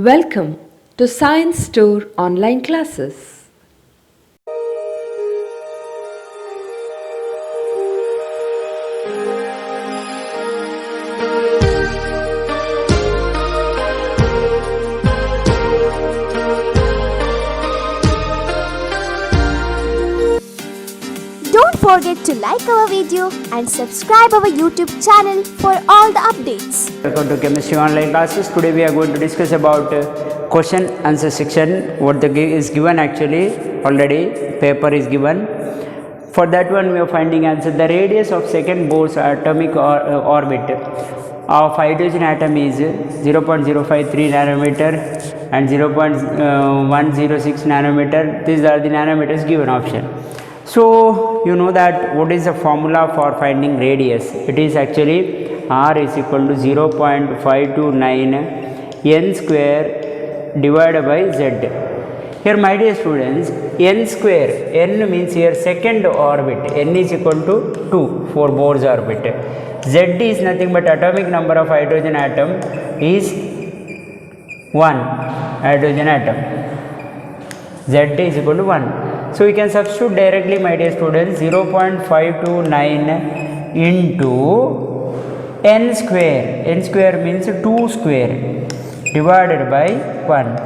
Welcome to Science Store online classes. Don't forget to like our video and subscribe our YouTube channel for all the updates. Welcome to chemistry online classes. Today we are going to discuss about question answer section. What is given actually already paper is given. For that one we are finding answer. The radius of second Bohr's atomic orbit of hydrogen atom is 0.053 nanometer and 0.106 nanometer. These are the nanometers given option. So you know that what is the formula for finding radius? It is actually r is equal to 0.529 n square divided by z. Here my dear students, n square, n means here second orbit, n is equal to 2 for Bohr's orbit. Z is nothing but atomic number of hydrogen atom is 1 hydrogen atom. Z is equal to 1. So we can substitute directly my dear students 0.529 into n square means 2 square divided by 1.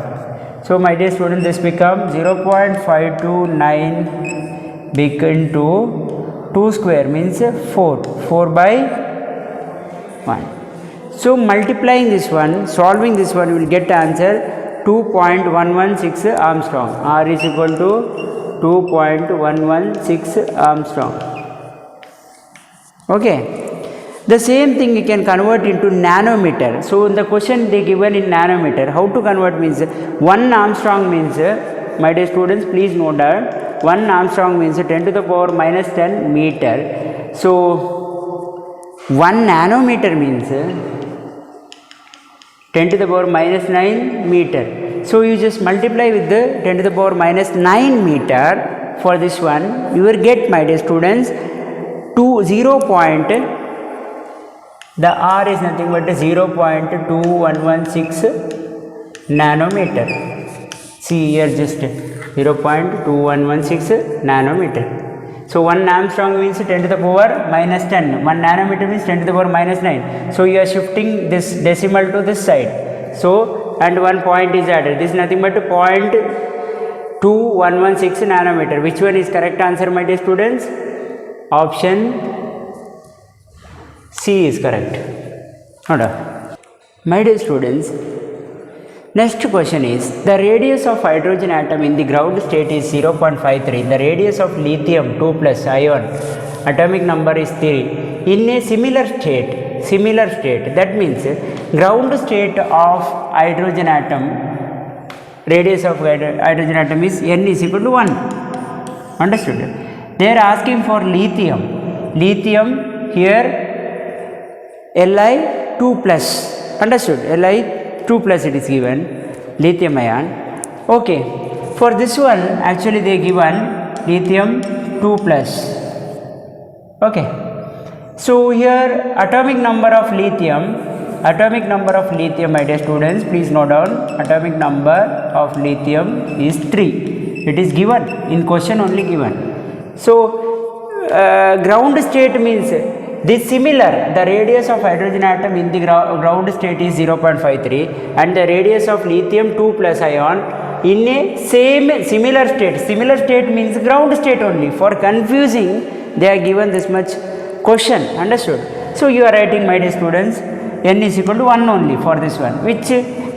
So my dear students, this becomes 0.529 into 2 square means 4 by 1. So multiplying this one, solving this one, you will get answer 2.116 Armstrong. R is equal to 2.116 Armstrong. Okay. The same thing you can convert into nanometer. So in the question they given in nanometer. How to convert means 1 Armstrong means, my dear students, please note that 1 Armstrong means 10 to the power minus 10 meter. So 1 nanometer means 10 to the power minus 9 meter. So you just multiply with the 10 to the power minus 9 meter for this one. You will get, my dear students, the R is nothing but 0.2116 nanometer. See here just 0.2116 nanometer. So 1 Armstrong means 10 to the power minus 10. 1 nanometer means 10 to the power minus 9. So you are shifting this decimal to this side. So and 1 point is added. This is nothing but 0.2116 nanometer. Which one is correct answer, my dear students? Option C is correct. My dear students, next question is the radius of hydrogen atom in the ground state is 0.53. The radius of lithium 2 plus ion atomic number is 3. In a similar state, that means ground state of hydrogen atom, radius of hydrogen atom is n is equal to 1. Understood? They are asking for lithium here Li 2 plus. Understood? Li 2 plus it is given, lithium ion. Okay, for this one actually they given lithium 2 plus. Okay, so here atomic number of lithium, my dear students, please note down, atomic number of lithium is 3. It is given in question, only given. So ground state means this similar, the radius of hydrogen atom in the ground state is 0.53 and the radius of lithium 2 plus ion in a similar state means ground state only. For confusing, they are given this much question. Understood? So you are writing, my dear students, n is equal to 1 only for this one. Which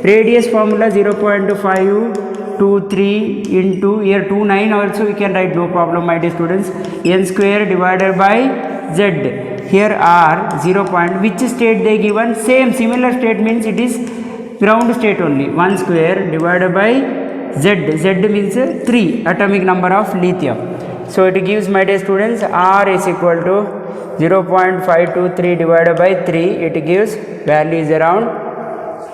radius formula? 0.523 into here 29 also we can write, no problem, my dear students. N square divided by z. Here r 0. Which state they given? Similar state means it is ground state only. 1 square divided by z. Z means 3 atomic number of lithium. So it gives, my dear students, r is equal to 0.523 divided by 3. It gives value is around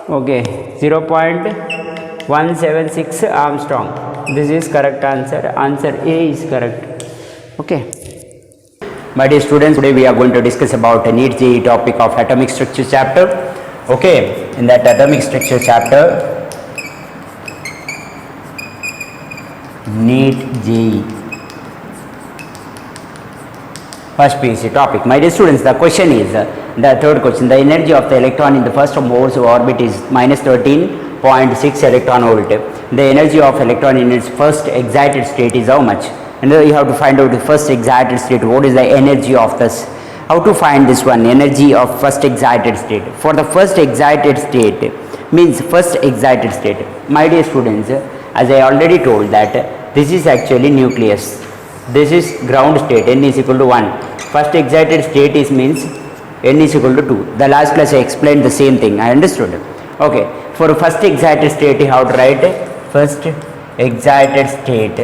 0.176 Armstrong. This is correct answer. Answer A is correct. Okay. My dear students, today we are going to discuss about a NEET JEE topic of atomic structure chapter. Okay, in that atomic structure chapter, NEET JEE. First PUC topic. My dear students, the question is, the third question, the energy of the electron in the first Bohr's orbit is minus 13.6 electron volt. The energy of electron in its first excited state is how much? And you have to find out the first excited state, what is the energy of this. How to find this one, energy of first excited state. For the first excited state, means first excited state. My dear students, as I already told that this is actually nucleus. This is ground state, n is equal to 1. First excited state is means n is equal to 2. The last class I explained the same thing, I understood. Okay, for first excited state you have to write first excited state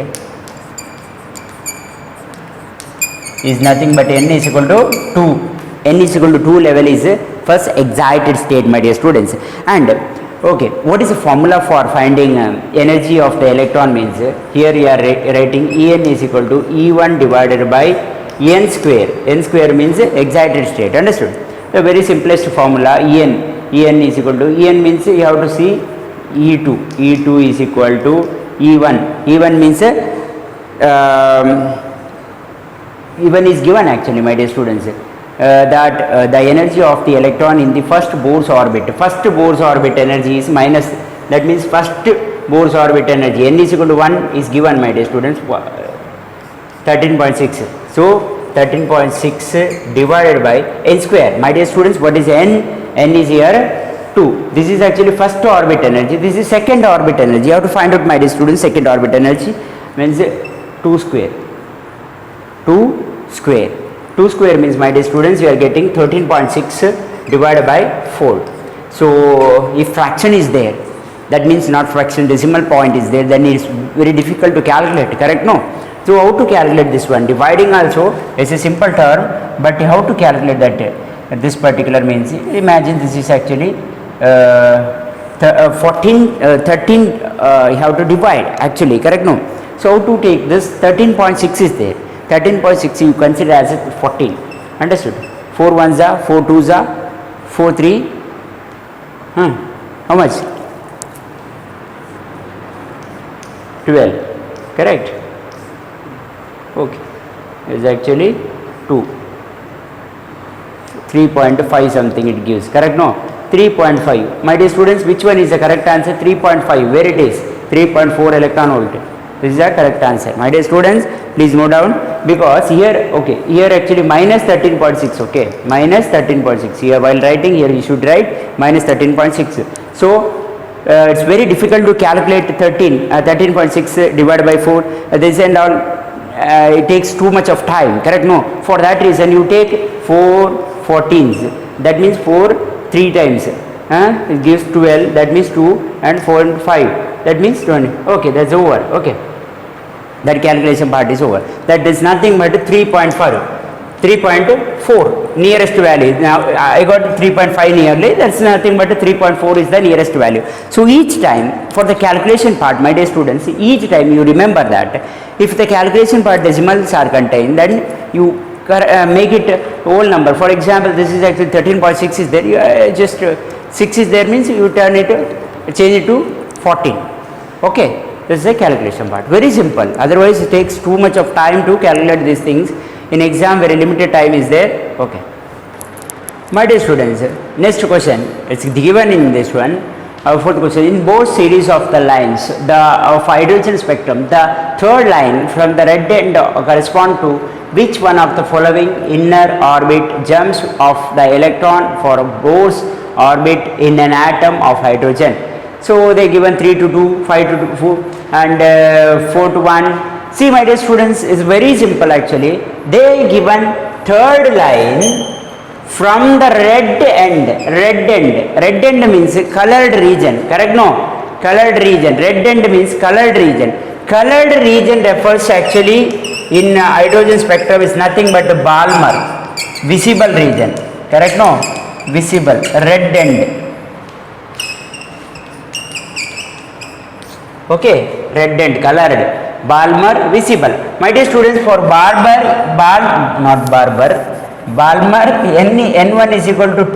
is nothing but n is equal to 2. N is equal to 2 level is first excited state, my dear students. And okay, what is the formula for finding energy of the electron means here you are writing En is equal to E1 divided by n square. N square means excited state, understood? The very simplest formula En is equal to, En means you have to see E2 is equal to E1 means E1 is given actually, my dear students. That the energy of the electron in the first Bohr's orbit. First Bohr's orbit energy is minus, that means first Bohr's orbit energy n is equal to 1 is given, my dear students, 13.6. So 13.6 divided by n square. My dear students, what is n? N is here 2. This is actually first orbit energy. This is second orbit energy. You have to find out, my dear students, second orbit energy means 2 square. 2 square means, my dear students, you are getting 13.6 divided by 4. So if fraction is there, that means not fraction, decimal point is there, then it is very difficult to calculate, correct? No. So how to calculate this one? Dividing also is a simple term, but how to calculate that? This particular means, imagine this is actually 13 you have to divide actually, correct? No. So how to take this? 13.6 is there. 13.6 you consider as 14, understood? 4 1s are 4 2s are 4 3, how much? 12, correct? Okay, it's actually 2, 3.5 something it gives, correct? No, 3.5. My dear students, which one is the correct answer? 3.5. Where it is? 3.4 electron volt. This is the correct answer. My dear students, please note down, because here, okay, here actually minus 13.6, okay, minus 13.6. Here while writing, here you should write minus 13.6. So it's very difficult to calculate 13.6 divided by 4. This and all, it takes too much of time, correct? No. For that reason, you take 4 14s. That means 4 3 times. It gives 12. That means 2 and 4 and 5. That means 20. Okay, that's over. Okay. That calculation part is over. That is nothing but 3.4 nearest value. Now I got 3.5 nearly, that's nothing but 3.4 is the nearest value. So each time for the calculation part, my dear students, each time you remember that if the calculation part decimals are contained, then you make it whole number. For example, this is actually 13.6 is there, you just 6 is there means you turn it, change it to 14. Okay. This is the calculation part. Very simple. Otherwise, it takes too much of time to calculate these things. In exam, very limited time is there. Okay. My dear students, next question. It's given in this one. Our fourth question. In both series of the lines of hydrogen spectrum, the third line from the red end correspond to which one of the following inner orbit jumps of the electron for Bohr's orbit in an atom of hydrogen? So they given 3 to 2, 5 to 2, and 4 to 1. See, my dear students, is very simple actually. They given third line from the red end. Red end means colored region, correct? No, colored region. Red end means colored region. Colored region refers actually in hydrogen spectrum is nothing but the Balmer, visible region, correct? No, visible, red end. Okay, red and colored, Balmer, visible. My dear students, for Balmer, N1 is equal to 2,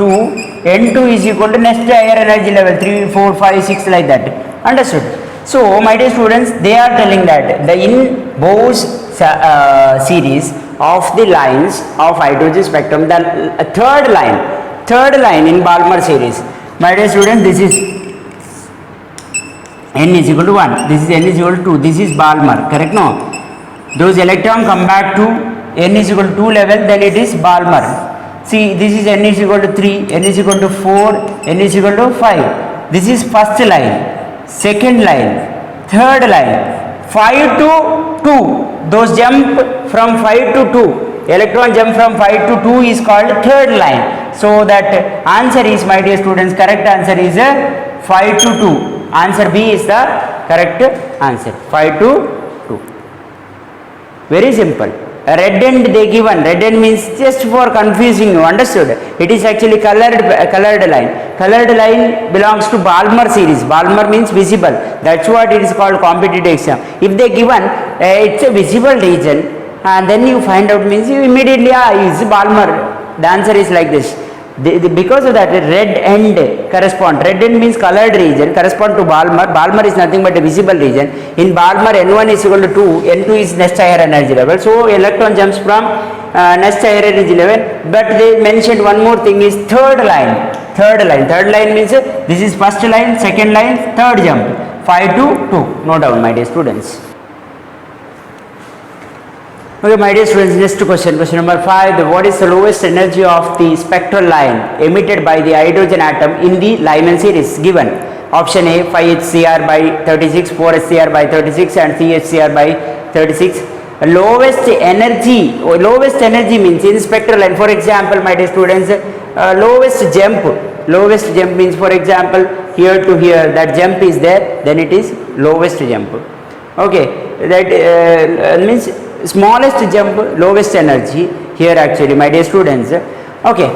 N2 is equal to next higher energy level 3, 4, 5, 6 like that. Understood? So my dear students, they are telling that the in Bose series of the lines of hydrogen spectrum, the third line in Balmer series, my dear students, this is n is equal to 1, this is n is equal to 2, this is Balmer, correct? No, those electrons come back to n is equal to 2 level, then it is Balmer. See, this is n is equal to 3, n is equal to 4, n is equal to 5. This is first line, second line, third line, 5 to 2. Those jump from 5 to 2. Electron jump from 5 to 2 is called third line. So that answer is, my dear students, correct answer is 5 to 2. Answer B is the correct answer, 5 to 2. Very simple. Red end they given, red end means just for confusing you, understood? It is actually colored line. Colored line belongs to Balmer series. Balmer means visible. That's what it is called competitive exam. If they given it's a visible region, and then you find out means you immediately is Balmer. The answer is like this. Because of that, red end correspond. Red end means colored region correspond to Balmer. Balmer is nothing but a visible region. In Balmer, N1 is equal to 2, N2 is next higher energy level. So electron jumps from next higher energy level. But they mentioned one more thing is third line. Third line means this is first line, second line, third jump. 5 to 2. No doubt, my dear students. Okay, my dear students, next question number 5. What is the lowest energy of the spectral line emitted by the hydrogen atom in the Lyman series? Given option A 5 HCr by 36, 4 HCr by 36 and 3 HCr by 36. Lowest energy means in spectral line. For example, my dear students, lowest jump means, for example, here to here, that jump is there, then it is lowest jump. Okay, that means smallest jump, lowest energy here actually, my dear students. Okay,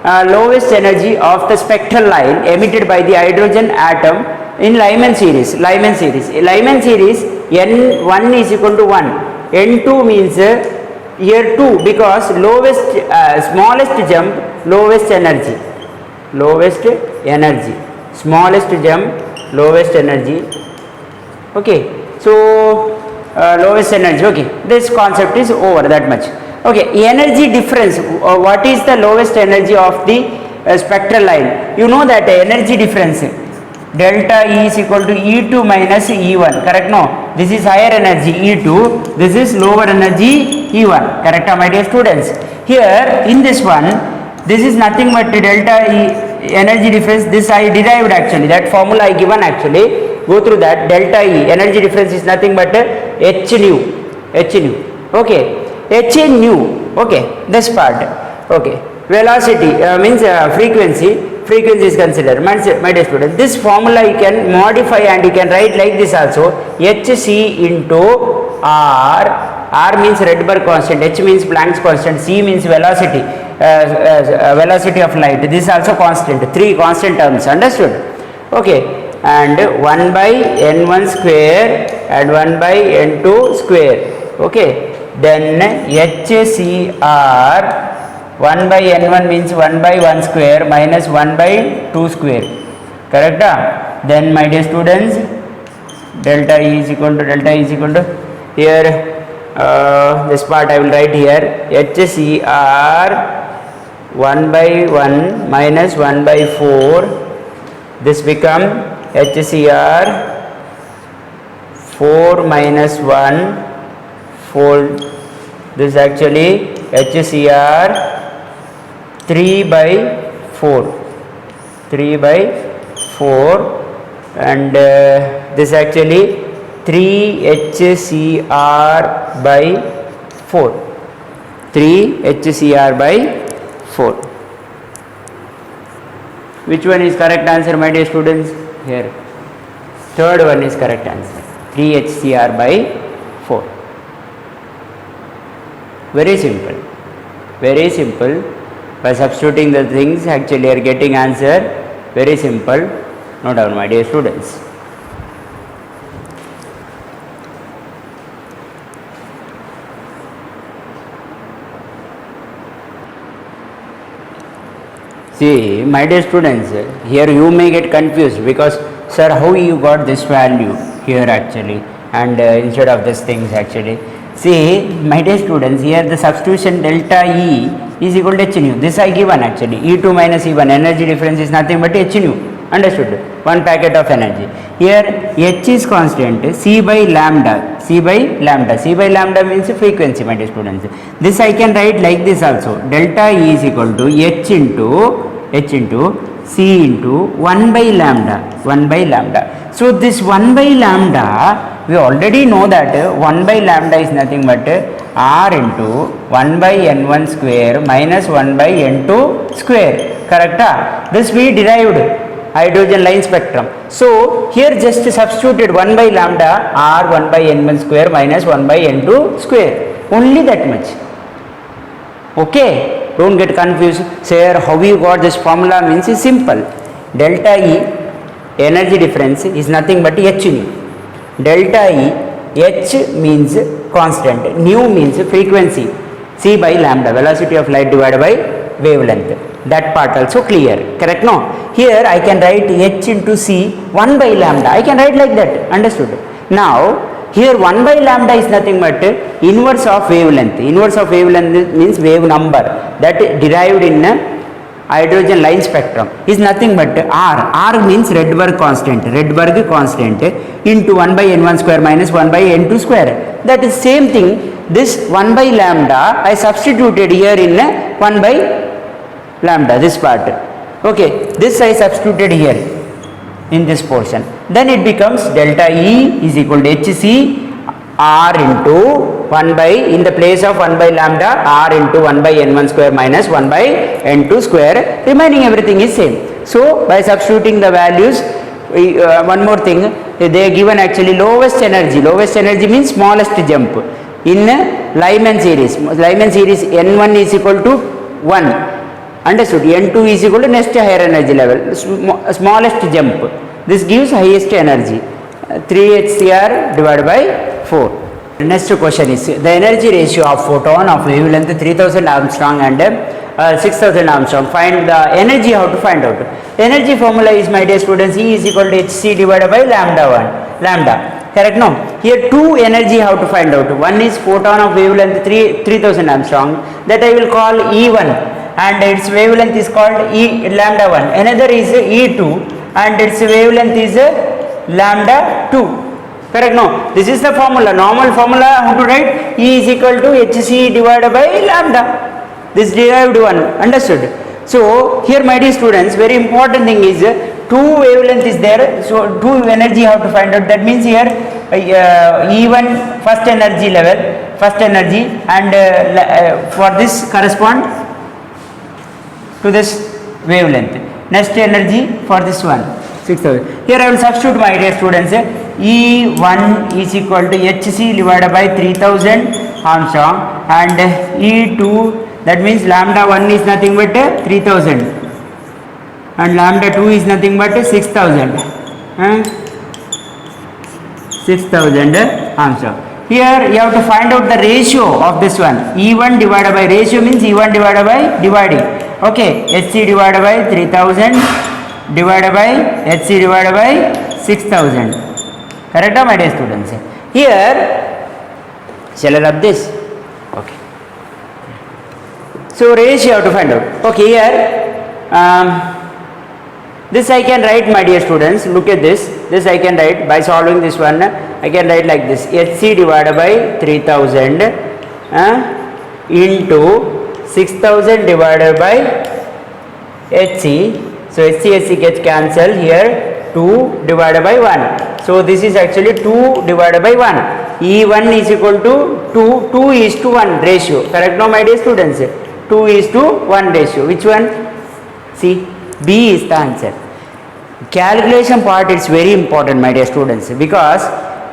lowest energy of the spectral line emitted by the hydrogen atom in Lyman series. Lyman series N1 is equal to 1, N2 means here 2, because smallest jump, lowest energy, smallest jump, lowest energy. Okay, so lowest energy. Okay, this concept is over, that much. Okay, energy difference. What is the lowest energy of the spectral line? You know that energy difference, delta E is equal to E2 minus E1, correct? No, this is higher energy E2, this is lower energy E1, correct, my dear students? Here in this one, this is nothing but delta E energy difference. This I derived actually, that formula I given actually. Go through that. Delta E energy difference is nothing but h nu. Okay, h nu. Okay, this part. Okay, velocity means frequency is considered. My dear student, this formula you can modify and you can write like this also. Hc into r means Rydberg constant, h means Planck's constant, c means velocity, velocity of light. This is also constant. 3 constant terms, understood? Okay, and 1 by n1 square and 1 by n2 square. Okay, then HCr 1 by n1 means 1 by 1 square minus 1 by 2 square, correct? Then my dear students, delta E is equal to here, this part I will write here, HCr 1 by 1 minus 1 by 4, this become HCr 4 minus 1 fold, this actually HCr 3 by 4 and this actually 3 HCr by 4, 3 HCr by 4. Which one is correct answer, my dear students? Here, third one is correct answer, 3 HCr by 4. Very simple. By substituting the things, actually you are getting answer. Very simple, no doubt, my dear students. See, my dear students, here you may get confused because sir, how you got this value here actually, and instead of these things actually. See, my dear students, here the substitution delta E is equal to h nu. This I given actually. E2 minus E1, energy difference is nothing but h nu. Understood? One packet of energy. Here h is constant, C by lambda. C by lambda. C by lambda means frequency, my dear students. This I can write like this also. Delta E is equal to h into C into 1 by lambda. 1 by lambda. So this 1 by lambda, we already know that 1 by lambda is nothing but r into 1 by n1 square minus 1 by n2 square. Correct? This we derived hydrogen line spectrum. So here just substituted 1 by lambda r 1 by n1 square minus 1 by n2 square. Only that much. Okay? Don't get confused. Sir, how you got this formula means is simple. Delta E, energy difference, is nothing but h nu. Delta E, h means constant, nu means frequency, C by lambda, velocity of light divided by wavelength. That part also clear. Correct? No? Here I can write h into C 1 by lambda. I can write like that. Understood? Now, here 1 by lambda is nothing but inverse of wavelength. Inverse of wavelength means wave number that derived in hydrogen line spectrum is nothing but r. R means Rydberg constant. Rydberg constant into 1 by n1 square minus 1 by n2 square. That is same thing. This 1 by lambda I substituted here in 1 by lambda, this part. Okay, this I substituted here in this portion. Then it becomes delta E is equal to hc r into 1 by, in the place of 1 by lambda, r into 1 by n1 square minus 1 by n2 square, remaining everything is same. So by substituting the values, one more thing, they are given actually lowest energy means smallest jump in Lyman series. Lyman series n1 is equal to 1, understood, n2 is equal to next higher energy level, smallest jump, this gives highest energy, 3 HCr divided by 4. Next question is the energy ratio of photon of wavelength 3000 Armstrong and 6000 Armstrong. Find the energy, how to find out. Energy formula is, my dear students, E is equal to hc divided by lambda. Correct? No? Here two energy how to find out. One is photon of wavelength 3000 Armstrong, that I will call E1, and its wavelength is called lambda 1. Another is E2 and its wavelength is lambda 2. Correct? No? This is the formula. Normal formula how to write? E is equal to hc divided by lambda. This derived one. Understood? So here, my dear students, very important thing is two wavelength is there. So two energy how to find out. That means here E1 first energy level, and for this correspond to this wavelength. Next energy for this one, 6000. Here I will substitute, my dear students. E1 is equal to hc divided by 3000 Armstrong, and E2, that means lambda 1 is nothing but 3000 and lambda 2 is nothing but 6000. 6000 Armstrong. Here you have to find out the ratio of this one. E1 divided by, ratio means E1 divided by dividing. Okay, hc divided by 3000 divided by hc divided by 6000. Correct, my dear students? Here, shall I rub this? Okay. So ratio you have to find out. Okay, here this I can write, my dear students. Look at this. This I can write by solving this one. I can write like this: hc divided by 3000 into 6000 divided by hc. So hc gets cancelled here. 2 divided by 1. So this is actually 2 divided by 1. E1 is equal to 2 is to 1 ratio. Correct now, my dear students? 2 is to 1 ratio. Which one? See, B is the answer. Calculation part is very important, my dear students, because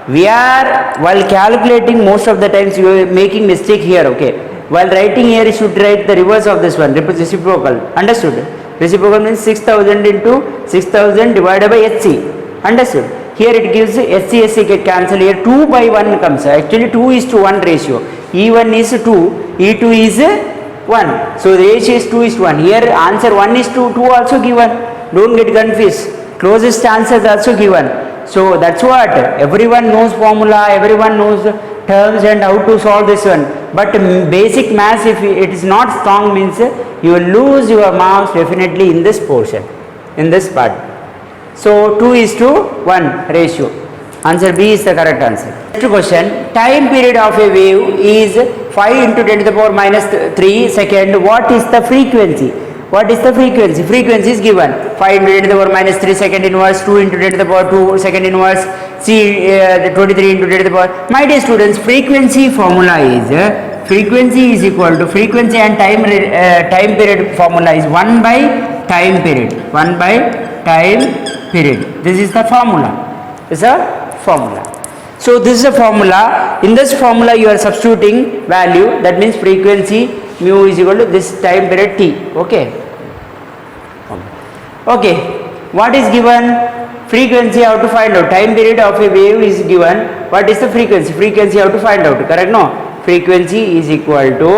we are, while calculating, most of the times you are making mistake here. Okay, while writing here you should write the reverse of this one, reciprocal. Understood? Reciprocal means 6000 into 6000 divided by hc. Understood? Here it gives hc get cancelled. Here 2 by 1 comes. Actually 2 is to 1 ratio. E1 is 2, E2 is 1. So the ratio is 2 is to 1. Here answer 1 is to 2 also given. Don't get confused. closest answer is also given. So that's what, everyone knows formula, everyone knows terms and how to solve this one, but basic maths, if it is not strong, means you will lose your marks definitely in this portion, in this part. So 2:1 ratio. Answer B is the correct answer. Next question, time period of a wave is 5 into 10 to the power minus 3 second. What is the frequency? What is the frequency? Frequency is given 5 into 10 to the power minus 3 second inverse, 2 into 10 to the power 2 second inverse, C 23 into 10 to the power. My dear students, frequency formula is frequency is equal to frequency and time period formula is 1 by time period. 1 by time period. This is the formula. This is a formula. So this is a formula. In this formula you are substituting value, that means frequency mu is equal to this time period t. Okay. Okay, what is given? Frequency how to find out. Time period of a wave is given. What is the frequency? Frequency how to find out. Correct? No. Frequency is equal to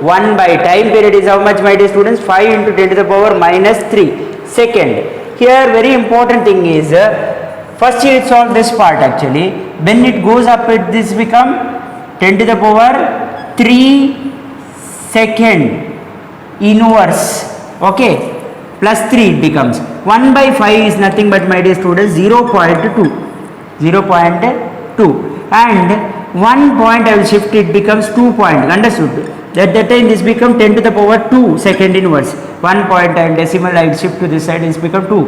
1 by time period is how much, my dear students? 5 into 10 to the power minus 3 second. Here very important thing is first you solve this part actually. When it goes up, this become 10 to the power 3 second inverse. Okay. Plus 3 it becomes 1 by 5 is nothing but, my dear students, 0.2 and 1 point I will shift, it becomes 2 point. Understood? At that time this become 10 to the power 2 second inverse. 1 point and decimal I will shift to this side, it's become 2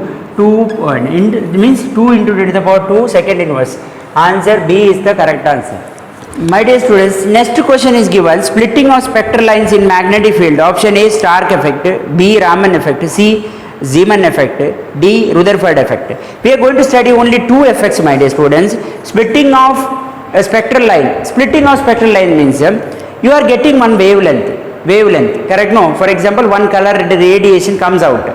point. It means 2 into 10 to the power 2 second inverse. Answer B is the correct answer. My dear students, next question is given, splitting of spectral lines in magnetic field. Option A, Stark effect, B, Raman effect, C, Zeeman effect, D, Rutherford effect. We are going to study only 2 effects, my dear students. Splitting of a spectral line. Splitting of spectral line means you are getting one wavelength, correct? No, for example, one color radiation comes out,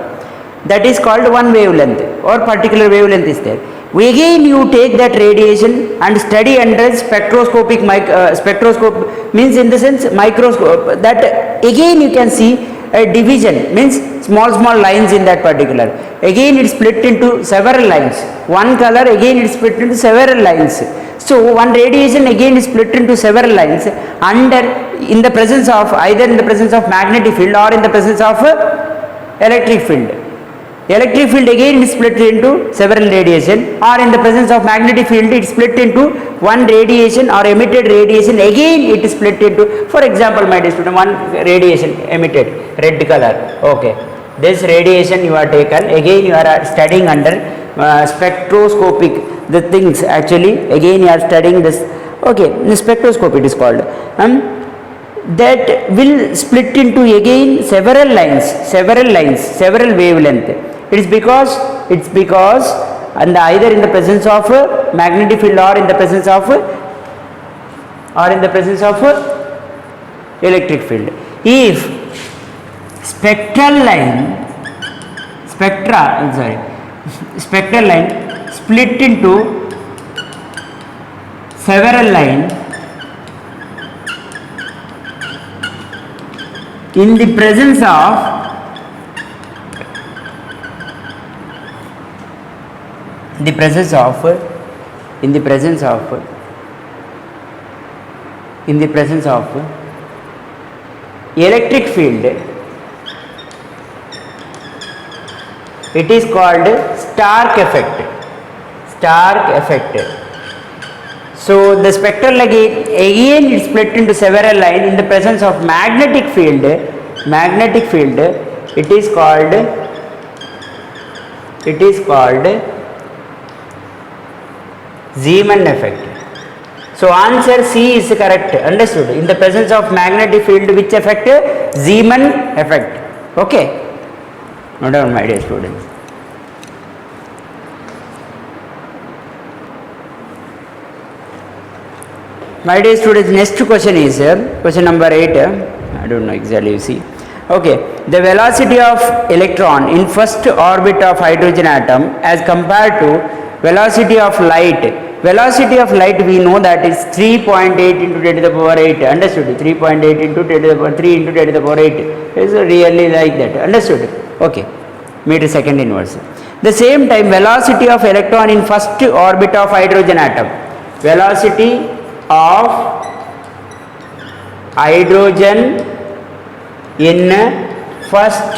that is called one wavelength or particular wavelength is there. Again you take that radiation and study under spectroscopic spectroscope means in the sense microscope, that again you can see a division, means small lines in that particular. Again it is split into several lines. One color again it is split into several lines. So one radiation again is split into several lines under in the presence of either in the presence of magnetic field or in the presence of electric field. Electric field again is split into several radiation, or in the presence of magnetic field it is split into one radiation or emitted radiation, again it is split into, for example, my dear student, one radiation emitted, red color. Okay, this radiation you are taken, again you are studying under spectroscopic the things actually, again you are studying this. Okay, the spectroscope it is called. That will split into again several lines, several wavelength. It's because and either in the presence of magnetic field or in the presence of electric field. If spectral line split into several line in the presence of electric field, it is called Stark effect. So the spectral again it is split into several lines in the presence of magnetic field. It is called Zeeman effect. So answer C is correct. Understood? In the presence of magnetic field, which effect? Zeeman effect. Okay. Note down, my dear students. My dear students, next question is question number 8. I don't know exactly, you see. Okay, the velocity of electron in first orbit of hydrogen atom as compared to velocity of light. Velocity of light we know that is 3.8 into 10 to the power 8. Understood? 3.8 into 10 to the power 3 into 10 to the power 8. It's really like that. Understood? Okay. meter second inverse. The same time velocity of electron in first orbit of hydrogen atom. Velocity of hydrogen in first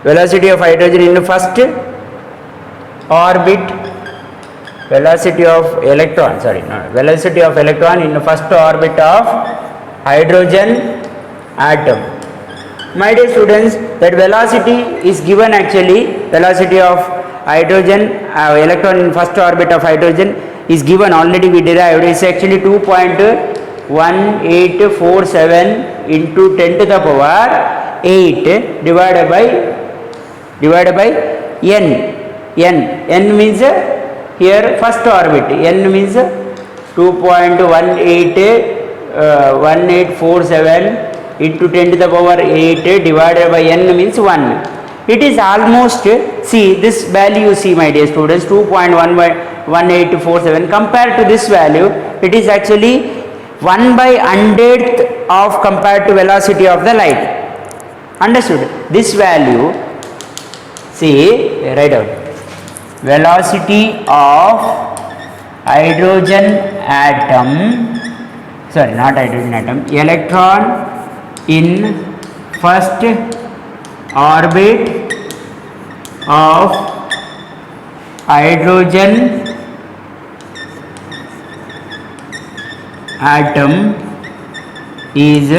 velocity of hydrogen in first orbit, velocity of electron, velocity of electron in first orbit of hydrogen atom. My dear students, that velocity is given actually, velocity of hydrogen electron in first orbit of hydrogen is given, already we derived. It's actually 2.1847 into 10 to the power 8 divided by n. N means here first orbit, n means 2.1847 into 10 to the power 8 divided by n means 1. It is almost, see this value, you see my dear students, 2.1847 compared to this value, it is actually 1 by 100th of compared to velocity of the light. Understood? This value, see, write out, velocity of hydrogen atom, sorry, not hydrogen atom, electron in first orbit of hydrogen atom is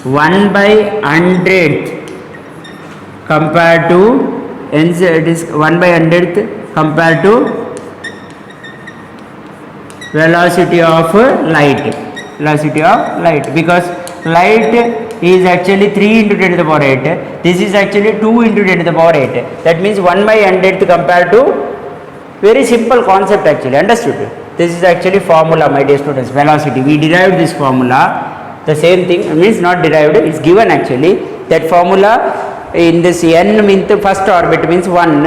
1 by 100th compared to, hence it is 1 by 100th compared to velocity of light, because light is actually 3 into 10 to the power 8, this is actually 2 into 10 to the power 8, that means 1 by 100th compared to, very simple concept actually, understood? This is actually formula, my dear students, velocity, we derived this formula, the same thing, means not derived, is given actually, that formula in this n means first orbit means 1,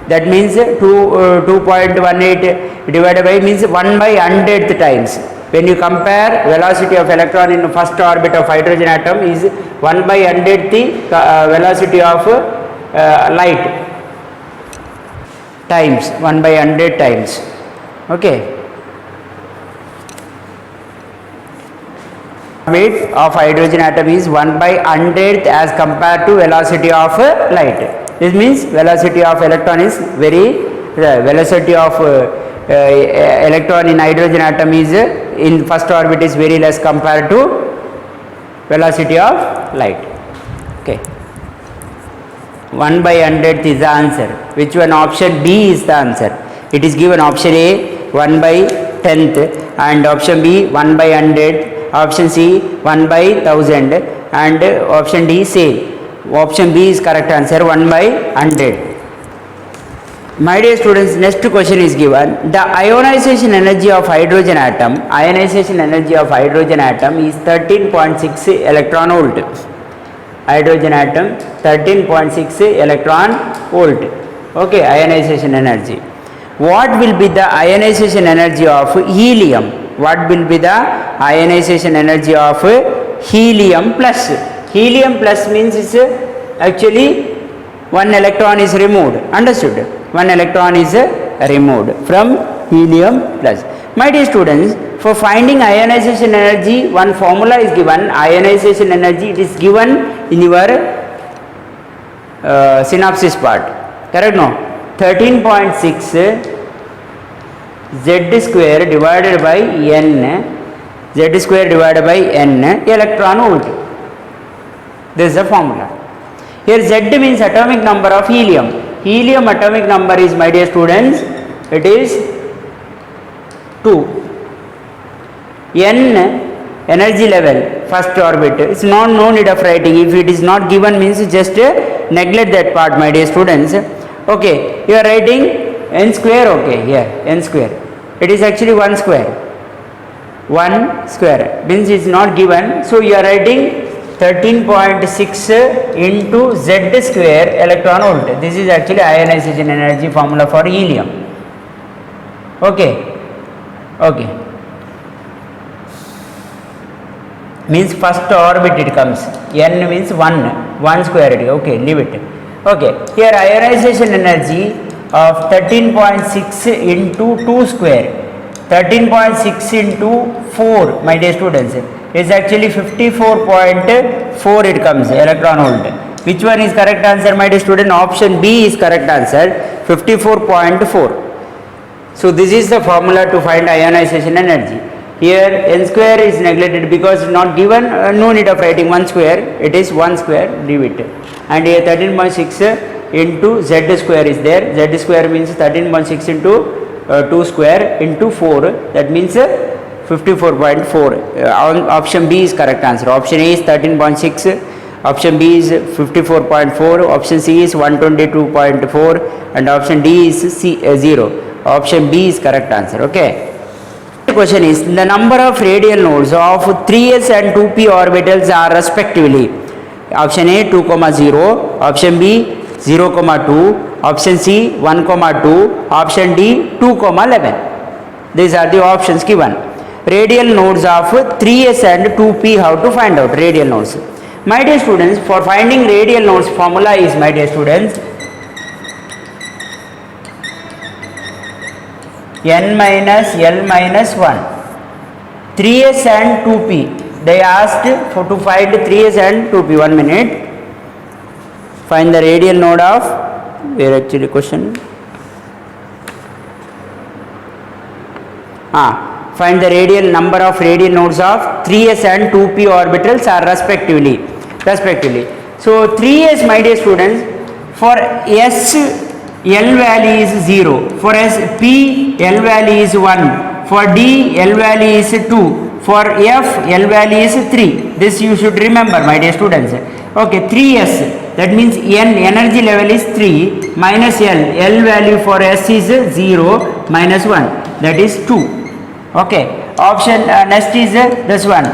that means 2.18 divided by means 1 by 100th times. When you compare velocity of electron in first orbit of hydrogen atom is 1 by 100th velocity of light times, 1 by 100 times. Okay. Weight of hydrogen atom is 1 by 100th as compared to velocity of light. This means velocity of electron is very, velocity of electron in hydrogen atom is in first orbit is very less compared to velocity of light. Okay. 1 by 100th is the answer. Which one? Option B is the answer. It is given option A 1 by 10th and option B 1 by 100, option C 1 by 1000 and option D same. Option B is correct answer, 1 by 100. My dear students, next question is given. The ionization energy of hydrogen atom is 13.6 electron volt. Hydrogen atom 13.6 electron volt. Okay, ionization energy. What will be the ionization energy of helium? What will be the ionization energy of helium plus? Helium plus means is actually one electron is removed. Understood? One electron is removed from helium plus. My dear students, for finding ionization energy, one formula is given. Ionization energy, it is given in your synopsis part. Correct? No? 13.6 Z square divided by n, Z square divided by n electron volt. This is the formula. Here Z means atomic number of helium. Helium atomic number is, my dear students, it is 2. N energy level first orbit, it's no need of writing. If it is not given means just neglect that part, my dear students. Okay, you are writing n square. Okay, here n square, it is actually 1 square. 1 square means it's not given, so you are writing 13.6 into Z square electron volt. This is actually ionization energy formula for helium. Okay, okay, means first orbit it comes, n means 1. 1 square it is. Okay, leave it. Okay, here ionization energy of 13.6 into 2 square, 13.6 into 4, my dear students, is actually 54.4 it comes, electron volt. Which one is correct answer, my dear student? Option B is correct answer, 54.4. So this is the formula to find ionization energy. Here n square is neglected because not given, no need of writing 1 square, it is 1 square, leave it. And here 13.6 into z square is there, z square means 13.6 into 2 square into 4, that means 54.4. Option B is correct answer. Option A is 13.6, option B is 54.4, option C is 122.4, and option D is 0. Option B is correct answer. Okay. The question is the number of radial nodes of 3s and 2p orbitals are respectively. Option A 2, 0, option B 0, 2, option C 1, 2, option D 2, 11. These are the options given. Radial nodes of 3s and 2p, how to find out radial nodes? My dear students, for finding radial nodes, formula is, my dear students, n minus L minus 1. 3s and 2p. They asked for to find 3s and 2p. 1 minute. Find the radial node of, where actually question? Find the radial number of radial nodes of 3s and 2p orbitals are respectively. So 3s, my dear students, for s L value is 0, for s p L value is 1, for d L value is 2, for f L value is 3. This you should remember, my dear students. Okay, 3s, that means n energy level is 3 minus L value for s is 0 minus 1, that is 2. Okay, option next is this one.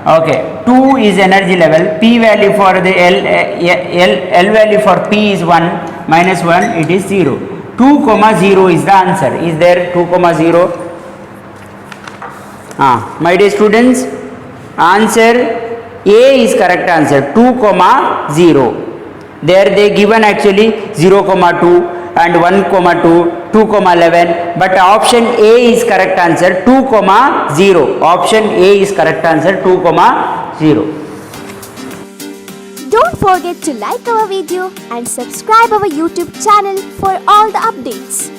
Okay, 2 is energy level, p value for the L value for p is 1 minus 1, it is 0. 2, 0 is the answer. Is there 2, 0? My dear students, answer A is correct answer, 2, 0. There they given actually 0, 2 and 1, 2, 2, 11, but option A is correct answer, 2, 0. Option A is correct answer, 2, 0. Don't forget to like our video and subscribe our YouTube channel for all the updates.